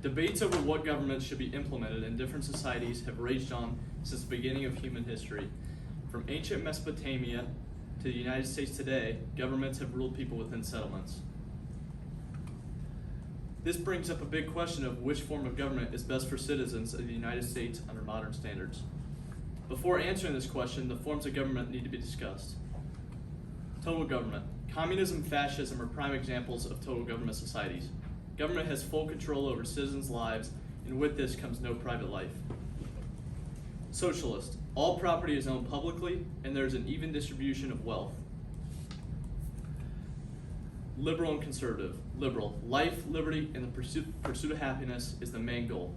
Debates over what government should be implemented in different societies have raged on since the beginning of human history. From ancient Mesopotamia to the United States today, governments have ruled people within settlements. This brings up a big question of which form of government is best for citizens of the United States under modern standards. Before answering this question, the forms of government need to be discussed. Total government. Communism and fascism are prime examples of total government societies. Government has full control over citizens' lives, and with this comes no private life. Socialist. All property is owned publicly, and there is an even distribution of wealth. Liberal and conservative. Liberal. Life, liberty, and the pursuit of happiness is the main goal.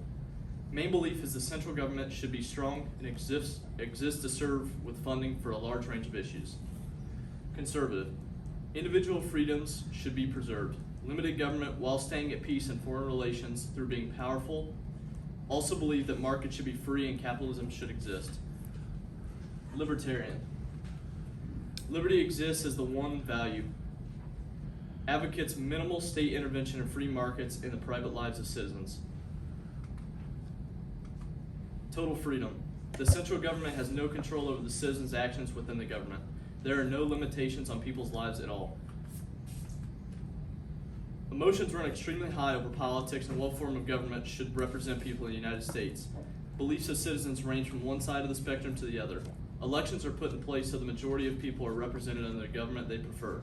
Main belief is the central government should be strong and exists to serve with funding for a large range of issues. Conservative. Individual freedoms should be preserved. Limited government while staying at peace in foreign relations through being powerful. Also believe that markets should be free and capitalism should exist. Libertarian. Liberty exists as the one value. Advocates minimal state intervention and free markets in the private lives of citizens. Total freedom. The central government has no control over the citizens' actions within the government. There are no limitations on people's lives at all. Emotions run extremely high over politics and what form of government should represent people in the United States. Beliefs of citizens range from one side of the spectrum to the other. Elections are put in place so the majority of people are represented under the government they prefer.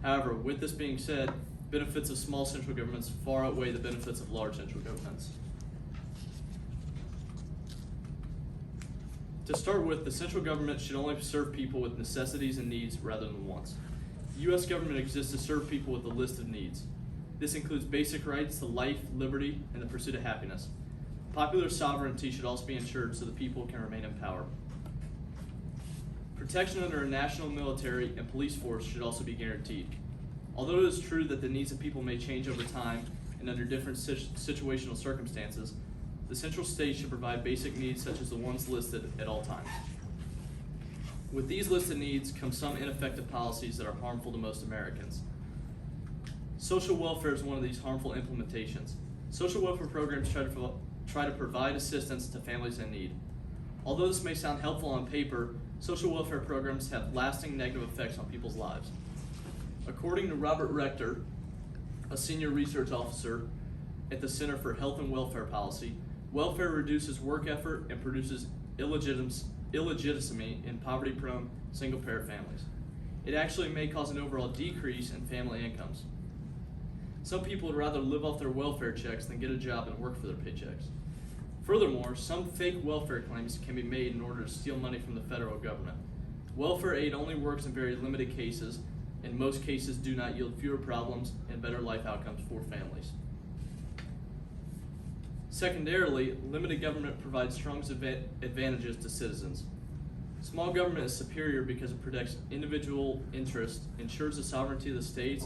However, with this being said, benefits of small central governments far outweigh the benefits of large central governments. To start with, the central government should only serve people with necessities and needs rather than wants. The U.S. government exists to serve people with a list of needs. This includes basic rights to life, liberty, and the pursuit of happiness. Popular sovereignty should also be ensured so the people can remain in power. Protection under a national military and police force should also be guaranteed. Although it is true that the needs of people may change over time and under different situational circumstances, the central state should provide basic needs such as the ones listed at all times. With these listed needs come some ineffective policies that are harmful to most Americans. Social welfare is one of these harmful implementations. Social welfare programs try to provide assistance to families in need. Although this may sound helpful on paper, social welfare programs have lasting negative effects on people's lives. According to Robert Rector, a senior research officer at the Center for Health and Welfare Policy, welfare reduces work effort and produces illegitimacy in poverty-prone single-parent families. It actually may cause an overall decrease in family incomes. Some people would rather live off their welfare checks than get a job and work for their paychecks. Furthermore, some fake welfare claims can be made in order to steal money from the federal government. Welfare aid only works in very limited cases, and most cases do not yield fewer problems and better life outcomes for families. Secondarily, limited government provides strong advantages to citizens. Small government is superior because it protects individual interests, ensures the sovereignty of the states,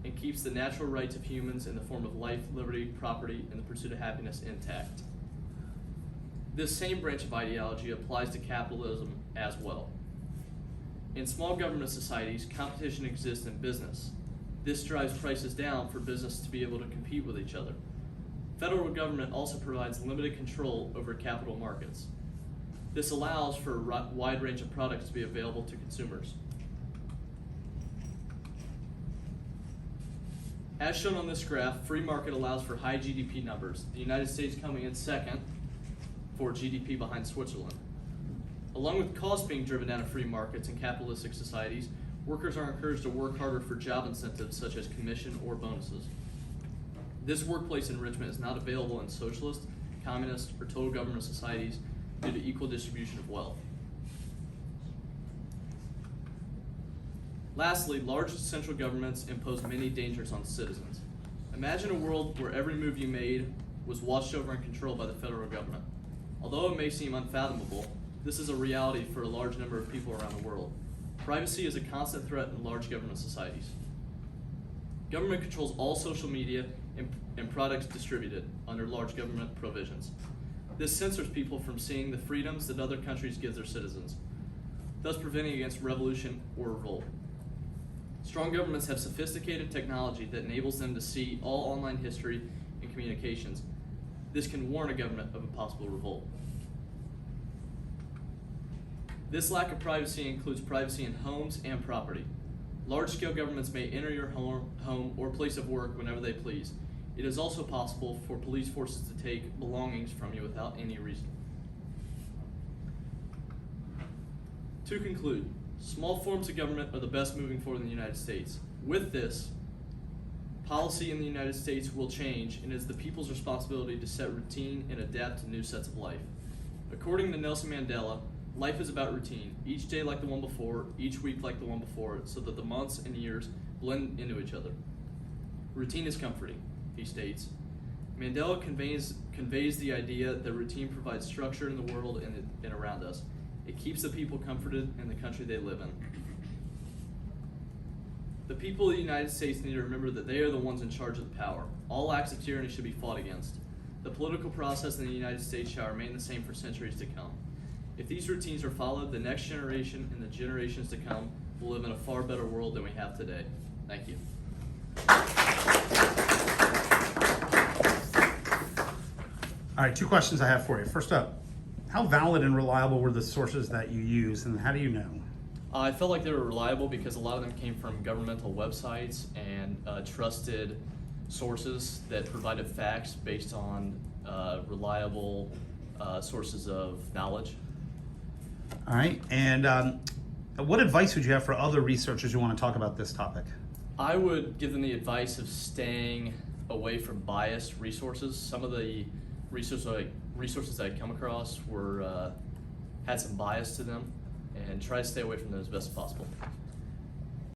and keeps the natural rights of humans in the form of life, liberty, property, and the pursuit of happiness intact. This same branch of ideology applies to capitalism as well. In small government societies, competition exists in business. This drives prices down for business to be able to compete with each other. Federal government also provides limited control over capital markets. This allows for a wide range of products to be available to consumers. As shown on this graph, free market allows for high GDP numbers, the United States coming in second for GDP behind Switzerland. Along with costs being driven down in free markets and capitalistic societies, workers are encouraged to work harder for job incentives such as commission or bonuses. This workplace enrichment is not available in socialist, communist, or total government societies due to equal distribution of wealth. Lastly, large central governments impose many dangers on citizens. Imagine a world where every move you made was watched over and controlled by the federal government. Although it may seem unfathomable, this is a reality for a large number of people around the world. Privacy is a constant threat in large government societies. Government controls all social media and products distributed under large government provisions. This censors people from seeing the freedoms that other countries give their citizens, thus preventing against revolution or revolt. Strong governments have sophisticated technology that enables them to see all online history and communications, this can warn a government of a possible revolt. This lack of privacy includes privacy in homes and property. Large-scale governments may enter your home or place of work whenever they please. It is also possible for police forces to take belongings from you without any reason. To conclude, small forms of government are the best moving forward in the United States. With this, policy in the United States will change, and it is the people's responsibility to set routine and adapt to new sets of life. According to Nelson Mandela, life is about routine, each day like the one before, each week like the one before it, so that the months and years blend into each other. Routine is comforting, he states. Mandela conveys the idea that routine provides structure in the world and around us. It keeps the people comforted in the country they live in. The people of the United States need to remember that they are the ones in charge of the power. All acts of tyranny should be fought against. The political process in the United States shall remain the same for centuries to come. If these routines are followed, the next generation and the generations to come will live in a far better world than we have today. Thank you. All right, 2 questions I have for you. First up, how valid and reliable were the sources that you used, and how do you know? I felt like they were reliable because a lot of them came from governmental websites and trusted sources that provided facts based on reliable sources of knowledge. All right, and what advice would you have for other researchers who want to talk about this topic? I would give them the advice of staying away from biased resources. Some of the resources I come across were had some bias to them, and try to stay away from them as best as possible.